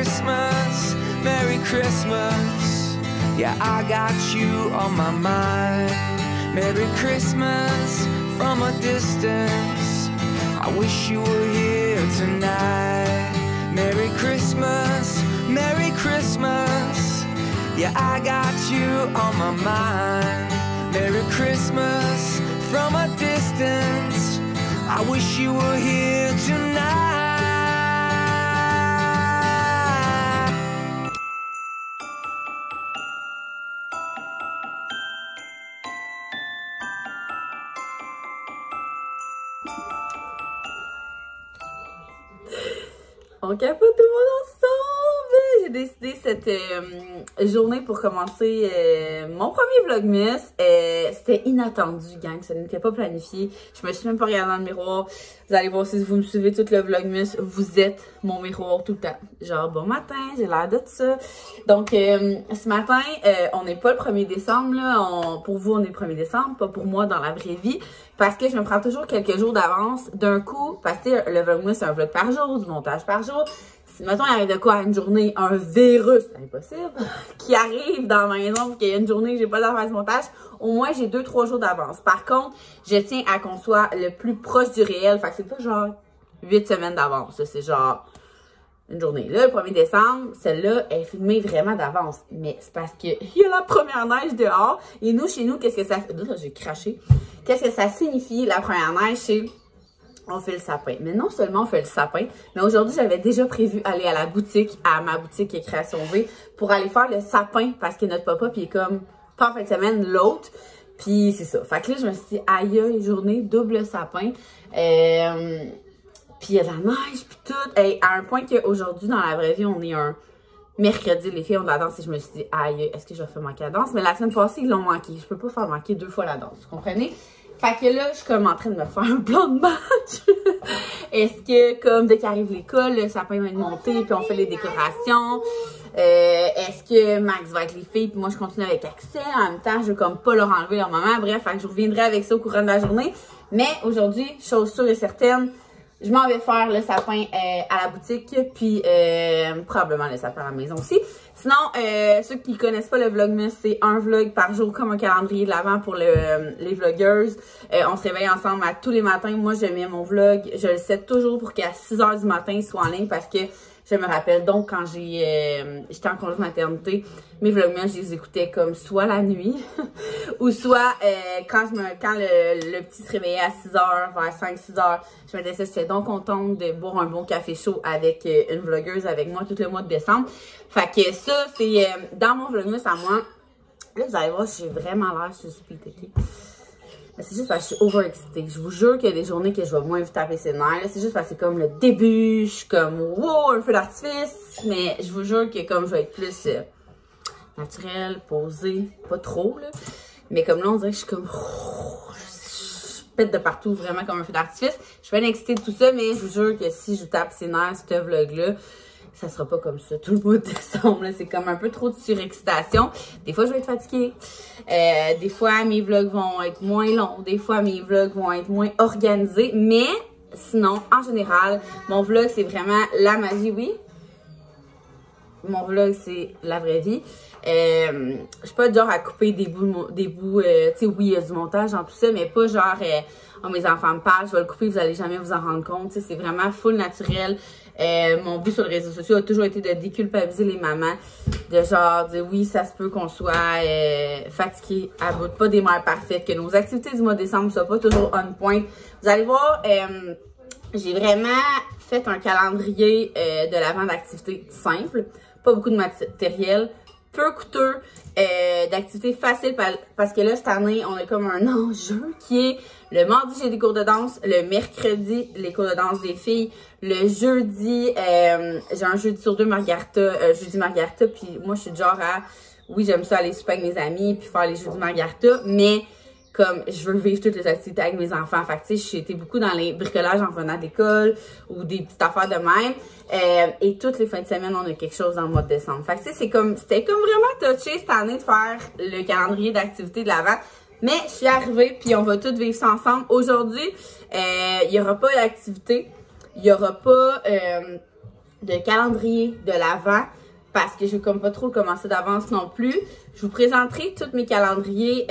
Christmas, Merry Christmas. Yeah, I got you on my mind. Merry Christmas from a distance. I wish you were here tonight. Merry Christmas, Merry Christmas. Yeah, I got you on my mind. Merry Christmas from a distance. I wish you were here tonight. On capote tout le monde ensemble! J'ai décidé cette journée pour commencer mon premier vlogmas. C'était inattendu, gang. Ça n'était pas planifié. Je me suis même pas regardée dans le miroir. Vous allez voir si vous me suivez tout le vlogmas. Vous êtes mon miroir tout le temps. Genre, bon matin, j'ai l'air de ça. Donc, ce matin, on n'est pas le 1er décembre. Là. Pour vous, on est le 1er décembre. Pas pour moi dans la vraie vie. Parce que je me prends toujours quelques jours d'avance d'un coup. Parce que le vlogmas, c'est un vlog par jour, du montage par jour. Si, mettons, il arrive de quoi à une journée, un virus, c'est impossible, qui arrive dans ma maison pour qu'il y ait une journée que j'ai pas le temps de faire ce montage, au moins j'ai 2-3 jours d'avance. Par contre, je tiens à qu'on soit le plus proche du réel. Fait que c'est pas genre 8 semaines d'avance. C'est genre une journée. Là, le 1er décembre, celle-là est filmée vraiment d'avance. Mais c'est parce qu'il y a la première neige dehors. Et nous, chez nous, qu'est-ce que ça fait? Là, j'ai craché. Qu'est-ce que ça signifie, la première neige? C'est on fait le sapin. Mais non seulement on fait le sapin, mais aujourd'hui, j'avais déjà prévu aller à la boutique, à ma boutique Création V, pour aller faire le sapin parce que notre papa, puis il est comme, pas en fin de semaine, l'autre. Puis c'est ça. Fait que là, je me suis dit, aïe, journée, double sapin. Puis il y a de la neige, puis tout. Et à un point qu'aujourd'hui, dans la vraie vie, on est un mercredi, les filles ont de la danse. Et je me suis dit, aïe, est-ce que je vais faire manquer la danse? Mais la semaine passée, ils l'ont manqué. Je peux pas faire manquer 2 fois la danse. Vous comprenez? Fait que là, je suis comme en train de me faire un plan de match. Est-ce que, comme dès qu'arrive l'école, le sapin va être monté, puis on fait les décorations? Est-ce que Max va avec les filles, puis moi je continue avec Axel? En même temps, je veux comme pas leur enlever leur maman. Bref, fait que je reviendrai avec ça au courant de la journée. Mais aujourd'hui, chose sûre et certaine, je m'en vais faire le sapin à la boutique, puis probablement le sapin à la maison aussi. Sinon, ceux qui connaissent pas le vlogmas, c'est un vlog par jour comme un calendrier de l'avant pour les vlogueuses. On se réveille ensemble à tous les matins. Moi, je mets mon vlog, je le set toujours pour qu'à 6 h du matin, il soit en ligne parce que je me rappelle donc quand j'étais en congé de maternité, mes vlogmas, je les écoutais comme soit la nuit ou soit quand le petit se réveillait à 6 h, vers 5-6 h, je me disais j'étais donc contente de boire un bon café chaud avec une vlogueuse avec moi tout le mois de décembre. Fait que ça, c'est dans mon vlogmas à moi. Là, vous allez voir, j'ai vraiment l'air suspect, ok? C'est juste parce que je suis overexcitée. Je vous jure qu'il y a des journées que je vais moins vous taper ses nerfs. C'est juste parce que c'est comme le début. Je suis comme, wow, un feu d'artifice. Mais je vous jure que comme je vais être plus naturelle, posée. Pas trop, là. Mais comme là, on dirait que je suis comme, je pète de partout, vraiment comme un feu d'artifice. Je suis bien excitée de tout ça, mais je vous jure que si je vous tape ses nerfs, ce vlog-là, ça sera pas comme ça tout le mois de décembre. C'est comme un peu trop de surexcitation. Des fois, je vais être fatiguée. Des fois, mes vlogs vont être moins longs. Des fois, mes vlogs vont être moins organisés. Mais sinon, en général, mon vlog, c'est vraiment la magie, oui. Mon vlog, c'est la vraie vie. Je suis pas de genre à couper des bouts, tu sais, oui, il y a du montage dans tout ça, mais pas genre, oh, mes enfants me parlent, je vais le couper, vous allez jamais vous en rendre compte. Tu sais, c'est vraiment full naturel. Mon but sur les réseaux sociaux a toujours été de déculpabiliser les mamans, de genre dire oui, ça se peut qu'on soit fatigué à bout, pas des mères parfaites, que nos activités du mois de décembre ne soient pas toujours on point. Vous allez voir, j'ai vraiment fait un calendrier de l'avant d'activités simples, pas beaucoup de matériel, peu coûteux, d'activités faciles parce que là, cette année, on a comme un enjeu qui est le mardi, j'ai des cours de danse, le mercredi, les cours de danse des filles, le jeudi, j'ai un jeudi sur 2 jeudi Margarita, puis moi, je suis du genre à, oui, j'aime ça aller souper avec mes amis, puis faire les jeudis Margarita, mais comme je veux vivre toutes les activités avec mes enfants. Fait que tu sais, j'ai été beaucoup dans les bricolages en venant d'école ou des petites affaires de même. Et toutes les fins de semaine, on a quelque chose dans le mois de décembre. Fait que tu sais, c'était comme vraiment touché cette année de faire le calendrier d'activités de l'avant. Mais je suis arrivée, puis on va toutes vivre ça ensemble. Aujourd'hui, il n'y aura pas d'activité. Il n'y aura pas de calendrier de l'Avent parce que je vais comme pas trop commencer d'avance non plus. Je vous présenterai tous mes calendriers.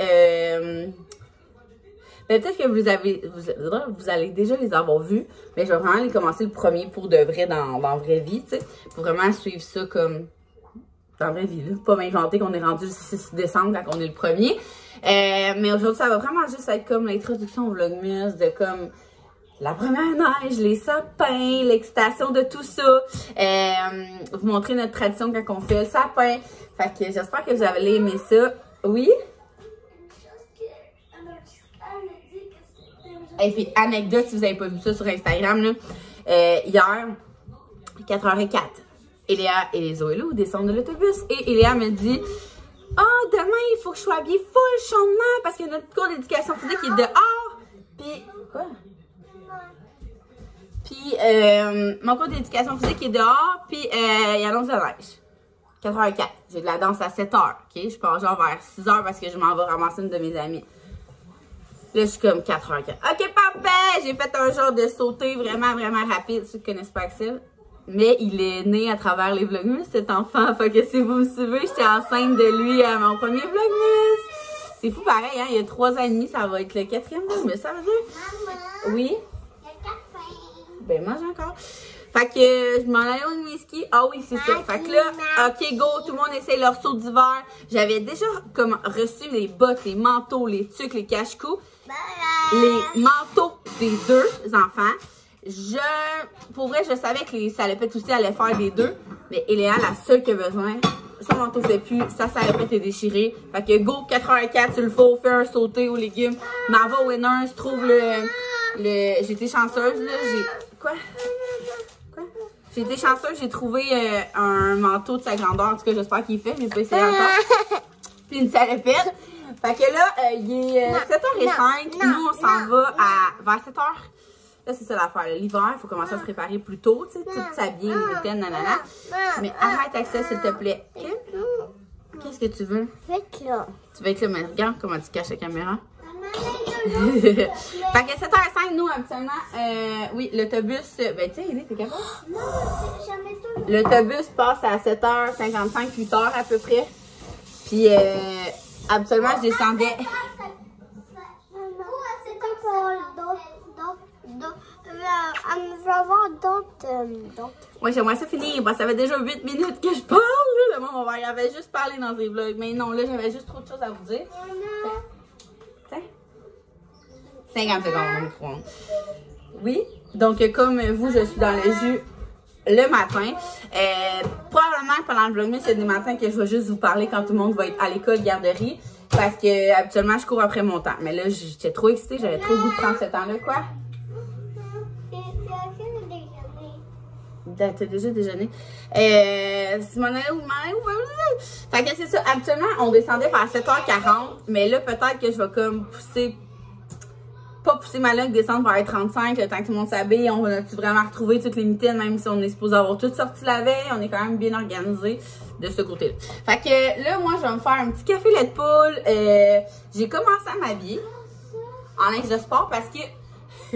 Peut-être que vous allez déjà les avoir vus, mais je vais vraiment les commencer le premier pour de vrai dans la vraie vie, tu sais. Pour vraiment suivre ça comme dans la vraie vie, là. Pas m'inventer qu'on est rendu le 6 décembre quand on est le premier. Mais aujourd'hui, ça va vraiment juste être comme l'introduction au Vlogmas de comme la première neige, les sapins, l'excitation de tout ça. Vous montrer notre tradition quand on fait le sapin. Fait que j'espère que vous avez aimé ça. Oui? Et puis, anecdote, si vous n'avez pas vu ça sur Instagram, là, hier, 4h04, Eléa et Zoélo descendent de l'autobus et Eléa me dit « Ah, demain, il faut que je sois habillée full changement parce que notre cours d'éducation physique est dehors. » Puis, quoi? Puis, mon cours d'éducation physique est dehors, puis il annonce de neige. 4h04. J'ai de la danse à 7h, ok? Je pars genre vers 6h parce que je m'en vais ramasser une de mes amies. Là, je suis comme 4h04. Ok, parfait! J'ai fait un genre de sauté vraiment, vraiment rapide. Ceux qui connaissent pas Axel. Mais il est né à travers les Vlogmas, cet enfant. Fait que si vous me suivez, j'étais enceinte de lui à mon premier Vlogmas. C'est fou pareil, hein? Il y a 3 ans et demi, ça va être le 4e Vlogmas, ça veut dire? Maman, Oui? il y a 4 pains. Ben, mange encore. Fait que je m'en allais au ski. Ah oui, c'est ça. Fait que là, ok, go, tout le monde essaie leur saut d'hiver. J'avais déjà comme reçu les bottes, les manteaux, les tucs, les cache-cou. Les manteaux des 2 enfants. Pour vrai, je savais que les salopettes aussi allaient faire des 2. Mais Eléa, la seule qui a besoin, son manteau fait plus, sa salopette est déchirée. Fait que go, 4h04, tu le faut, fais un sauté aux légumes. M'en va au Winners, trouve j'ai été chanceuse, là. Quoi? J'ai été chanceuse, j'ai trouvé un manteau de sa grandeur. En tout cas, j'espère qu'il fait, mais je vais essayer encore. Puis une salopette. Fait que là, il est 7h05. Nous, on s'en va vers 7h. Là, c'est ça l'affaire. L'hiver, il faut commencer à se préparer plus tôt. Tu sais, tout s'habiller, les mitaines, nanana. Mais arrête avec ça, s'il te plaît. Qu'est-ce que tu veux? Je vais être là. Tu veux être là, mais regarde comment tu caches la caméra. Fait que 7h05, nous, habituellement, oui, l'autobus, ben, tu sais, Ellie, t'es capable? Non, jamais tout. L'autobus passe à 7h55, 8h à peu près. Puis, habituellement, je descendais. Je vais avoir d'autres. Ouais, j'aimerais ça finir. Bah, ça fait déjà 8 minutes que je parle, là. Le moment, on avait juste parlé dans les vlogs. Mais non, là, j'avais juste trop de choses à vous dire. 50 secondes, on va prendre. Oui, donc comme vous, je suis dans le jus le matin. Probablement que pendant le vlogmas, c'est des matins que je vais juste vous parler quand tout le monde va être à l'école, garderie. Parce que habituellement, je cours après mon temps. Mais là, j'étais trop excitée, j'avais trop le goût de prendre ce temps-là, quoi. T'as déjà déjeuné. Si m'en allais où? Fait que c'est ça. Habituellement, on descendait vers 7h40. Mais là, peut-être que je vais comme pousser. Pas pousser ma langue, descendre vers 35, le temps que tout le monde s'habille. On a-tu vraiment retrouvé toutes les mitaines, même si on est supposé avoir toutes sorties la veille. On est quand même bien organisé de ce côté-là. Fait que là, moi, je vais me faire un petit café lait de poule. J'ai commencé à m'habiller en linge de sport parce que...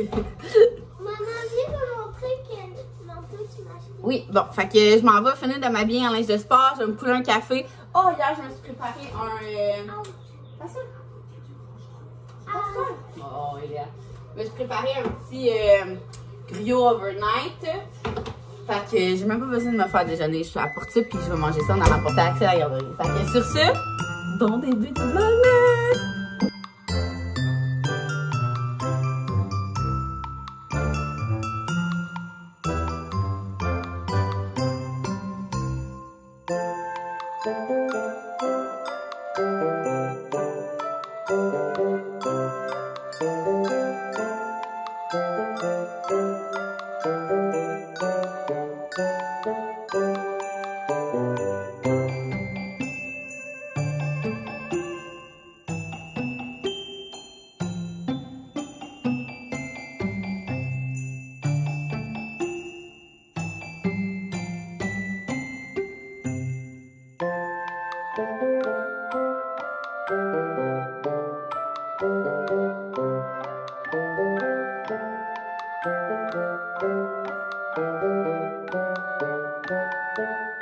Maman, viens me montrer que manteau tu m'as acheté. Oui, bon, fait que je m'en vais finir de m'habiller en linge de sport. Je vais me couler un café. Oh, hier, je me suis préparé un... Oh, Eléa. Je me suis préparé un petit griot overnight. Fait que j'ai même pas besoin de me faire déjeuner. Je suis à la porte puis je vais manger ça. On a rapporté accès à la garderie. Fait que sur ce, bon début de vlogmas!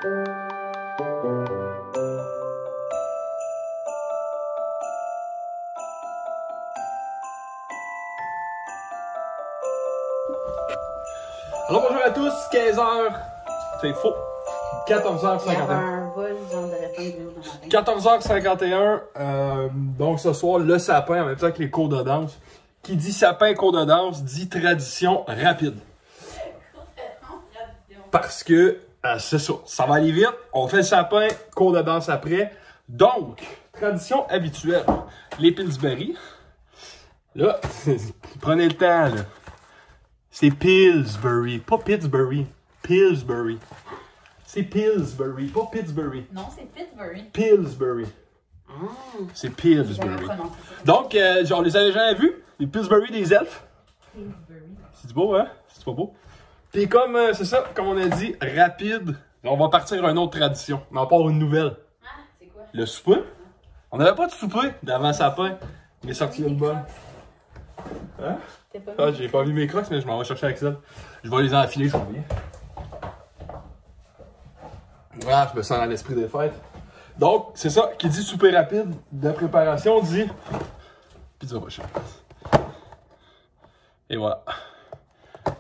Alors bonjour à tous, 15h, c'est faux, 14h51. 14h51, donc ce soir, le sapin en même temps que les cours de danse. Qui dit sapin, cours de danse, dit tradition rapide. Parce que, c'est ça, ça va aller vite, on fait le sapin, cours de danse après. Donc, tradition habituelle, les Pillsbury. Là, prenez le temps, là. C'est Pillsbury, pas Pittsburgh. Pillsbury. C'est Pillsbury, pas Pittsburgh. Non, c'est Pittsburgh. Pillsbury. Ah. C'est Pillsbury. Donc, on les avait jamais vus, les Pillsbury des elfes. Pillsbury. C'est beau, hein? C'est pas beau? Puis comme, c'est ça, comme on a dit, rapide, on va partir à une autre tradition. On en part une nouvelle. Ah, c'est quoi? Le souper. On n'avait pas de souper d'avant sapin. Il est sorti une bonne. Hein? Ah, j'ai pas vu mes crocs, mais je m'en vais chercher avec ça. Je vais les enfiler, je reviens. Voilà, je me sens dans l'esprit des fêtes. Donc, c'est ça, qui dit souper rapide de préparation, dit pizza pochette. Et voilà.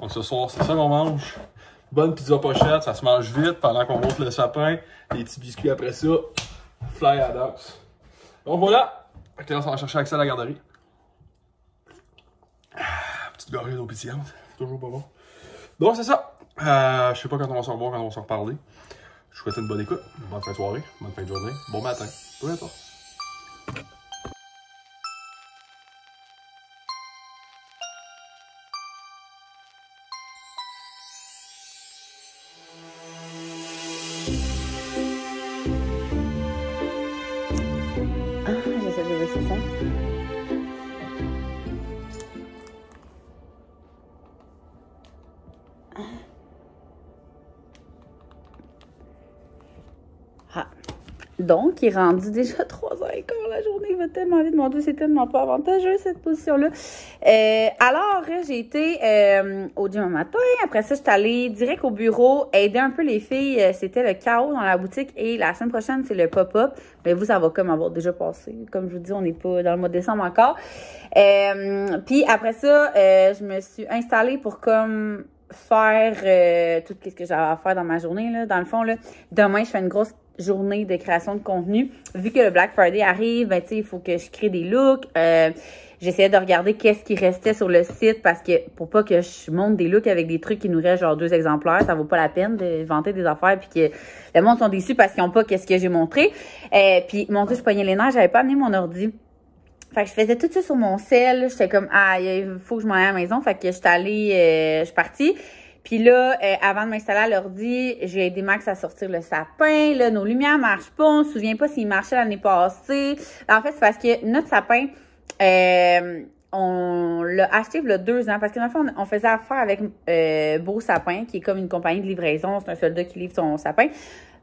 Donc ce soir, c'est ça qu'on mange. Bonne pizza pochette, ça se mange vite pendant qu'on monte le sapin. Les petits biscuits après ça. Fly à danse. Donc voilà. Fait que là, on va chercher accès à la garderie. Petite gorgée d'eau pétillante. Toujours pas bon. Donc c'est ça. Je sais pas quand on va se revoir, quand on va se reparler. Je vous souhaite une bonne écoute, une bonne fin de soirée, une bonne fin de journée, bon matin, peu importe. Ah, j'essaie de laisser ça. Ah. Donc, il est rendu déjà 3h15. La journée va tellement vite. Mon Dieu, c'est tellement pas avantageux, cette position-là. Alors, j'ai été au gym un matin. Après ça, je suis allée direct au bureau aider un peu les filles. C'était le chaos dans la boutique. Et la semaine prochaine, c'est le pop-up. Mais vous, ça va comme avoir déjà passé. Comme je vous dis, on n'est pas dans le mois de décembre encore. Puis après ça, je me suis installée pour comme faire tout ce que j'avais à faire dans ma journée. Là. Dans le fond, là, demain, je fais une grosse journée de création de contenu. Vu que le Black Friday arrive, ben, il faut que je crée des looks. J'essayais de regarder qu'est-ce qui restait sur le site parce que pour pas que je monte des looks avec des trucs qui nous restent genre 2 exemplaires, ça vaut pas la peine de vanter des affaires puis que le monde sont déçus parce qu'ils ont pas qu'est-ce que j'ai montré. Puis mon Dieu, je pognais les nerfs, j'avais pas amené mon ordi. Fait que je faisais tout ça sur mon sel. J'étais comme, ah, il faut que je m'en aille à la maison. Fait que j'étais allée, je suis partie. Puis là, avant de m'installer à l'ordi, j'ai aidé Max à sortir le sapin. Là, nos lumières marchent pas. On se souvient pas s'ils marchaient l'année passée. En fait, c'est parce que notre sapin, on l'a acheté il y a 2 ans. Parce que dans le fond, on faisait affaire avec Beau Sapin, qui est comme une compagnie de livraison. C'est un soldat qui livre son sapin.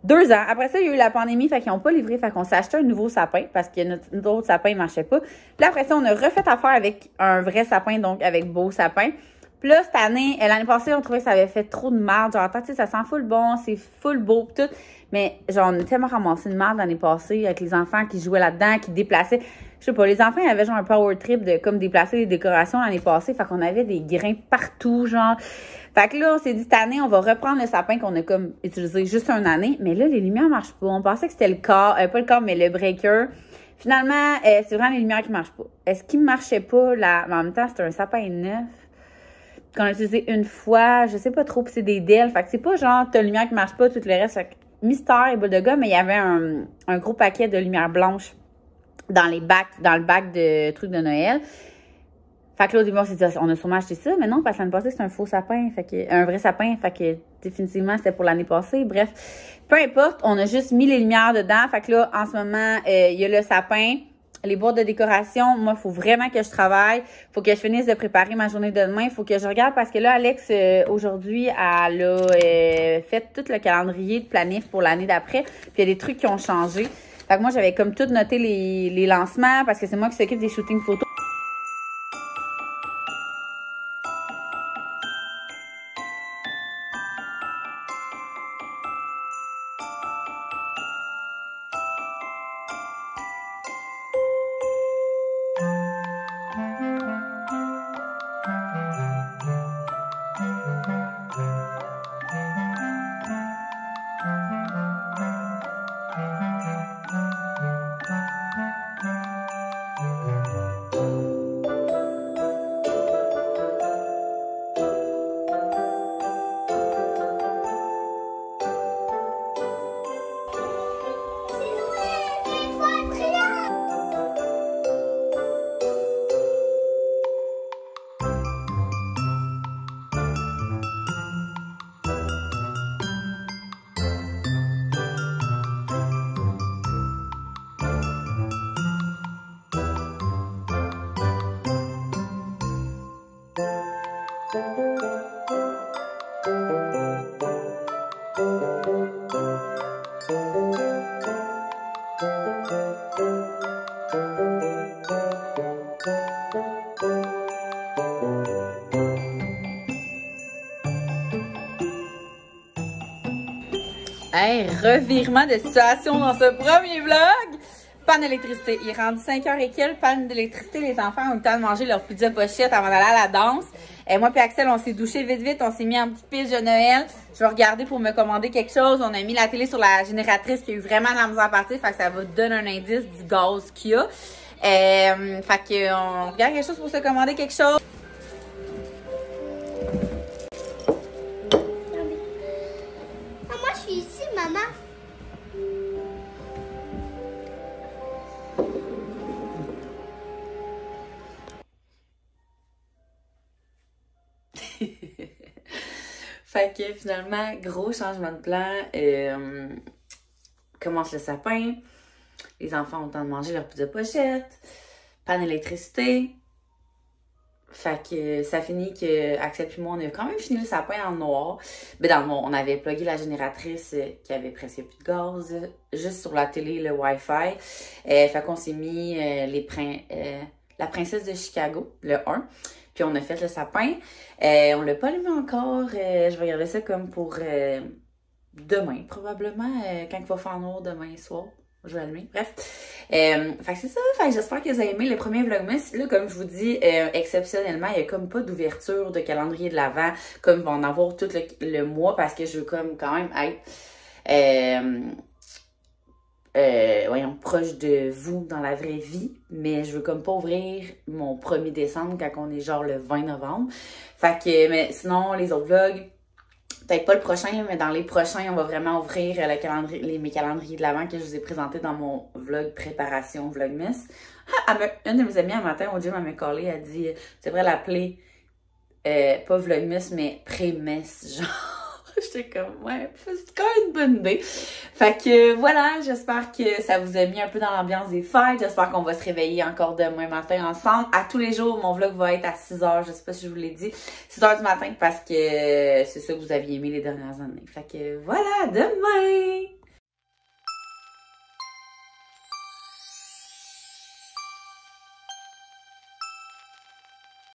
2 ans. Après ça, il y a eu la pandémie, fait qu'ils n'ont pas livré. Fait qu'on s'est acheté un nouveau sapin parce que notre autre sapin ne marchait pas. Puis après ça, on a refait affaire avec un vrai sapin, donc avec Beau Sapin. Puis là, cette année, l'année passée, on trouvait que ça avait fait trop de marde. Genre, tu sais, ça sent full bon, c'est full beau, pis tout. Mais genre, on a tellement ramassé de marde l'année passée avec les enfants qui jouaient là-dedans, qui déplaçaient. Je sais pas, les enfants, ils avaient genre un power trip de comme déplacer les décorations l'année passée. Fait qu'on avait des grains partout, genre. Fait que là, on s'est dit, cette année, on va reprendre le sapin qu'on a comme utilisé juste une année. Mais là, les lumières marchent pas. On pensait que c'était le corps, pas le corps, mais le breaker. Finalement, c'est vraiment les lumières qui marchent pas. Est-ce qu'il marchait pas là? Mais en même temps, c'était un sapin neuf qu'on a utilisé une fois, je sais pas trop, puis c'est des DEL. Fait que c'est pas genre, t'as une lumière qui marche pas, tout le reste. Fait que mystère et boule de gomme, mais il y avait un gros paquet de lumière blanche dans le bac de trucs de Noël. Fait que là, au début, on s'est dit, on a sûrement acheté ça, mais non, parce que l'année passée, c'est un faux sapin, fait que, un vrai sapin, fait que définitivement, c'était pour l'année passée. Bref, peu importe, on a juste mis les lumières dedans. Fait que là, en ce moment, il y a le sapin, les boîtes de décoration. Moi, il faut vraiment que je travaille. Il faut que je finisse de préparer ma journée de demain. Il faut que je regarde parce que là, Alex, aujourd'hui, elle a fait tout le calendrier de planif pour l'année d'après. Puis il y a des trucs qui ont changé. Fait que moi, j'avais comme tout noté les lancements parce que c'est moi qui s'occupe des shootings photos. Hey, revirement de situation dans ce premier vlog. Panne d'électricité. Il est rendu 5h et quelques, panne d'électricité. Les enfants ont eu le temps de manger leur pizza pochette avant d'aller à la danse. Et moi et Axel, on s'est douché vite. On s'est mis en petite pige de Noël. Je vais regarder pour me commander quelque chose. On a mis la télé sur la génératrice qui a eu vraiment de la misère à partir. Fait que ça va donner un indice du gaz qu'il y a. Fait qu'on regarde quelque chose pour se commander quelque chose. Moi, je suis ici, maman. Fait que finalement, gros changement de plan. Commence le sapin. Les enfants ont le temps de manger leur pizza pochette. Panne d'électricité. Fait que ça finit que Axel et moi, on a quand même fini le sapin dans le noir. Ben dans le noir, on avait plugué la génératrice qui avait presque plus de gaz. Juste sur la télé, le Wi-Fi. Fait qu'on s'est mis la princesse de Chicago, le 1. Puis on a fait le sapin. On l'a pas allumé encore. Je vais regarder ça comme pour demain, probablement. Quand il va faire noir demain soir. Je vais allumer. Bref. Fait que c'est ça. Fait que j'espère que vous avez aimé le premier Vlogmas. Là, comme je vous dis, exceptionnellement, il n'y a comme pas d'ouverture de calendrier de l'Avent. Comme il va en avoir tout le mois parce que je veux comme quand même être voyons, proche de vous dans la vraie vie, mais je veux comme pas ouvrir mon 1er décembre quand on est genre le 20 novembre. Fait que, mais sinon, les autres vlogs, peut-être pas le prochain, mais dans les prochains, on va vraiment ouvrir mes calendriers de l'Avent que je vous ai présentés dans mon vlog préparation Vlogmas. Une de mes amies un matin au gym, elle m'a collé, elle dit, c'est vrai l'appeler, pas Vlogmas, mais pré-mess, genre. J'étais comme, ouais, c'est quand même une bonne idée. Fait que voilà, j'espère que ça vous a mis un peu dans l'ambiance des fêtes. J'espère qu'on va se réveiller encore demain matin ensemble. À tous les jours, mon vlog va être à 6h. Je sais pas si je vous l'ai dit. 6h du matin parce que c'est ça que vous aviez aimé les dernières années. Fait que voilà, demain!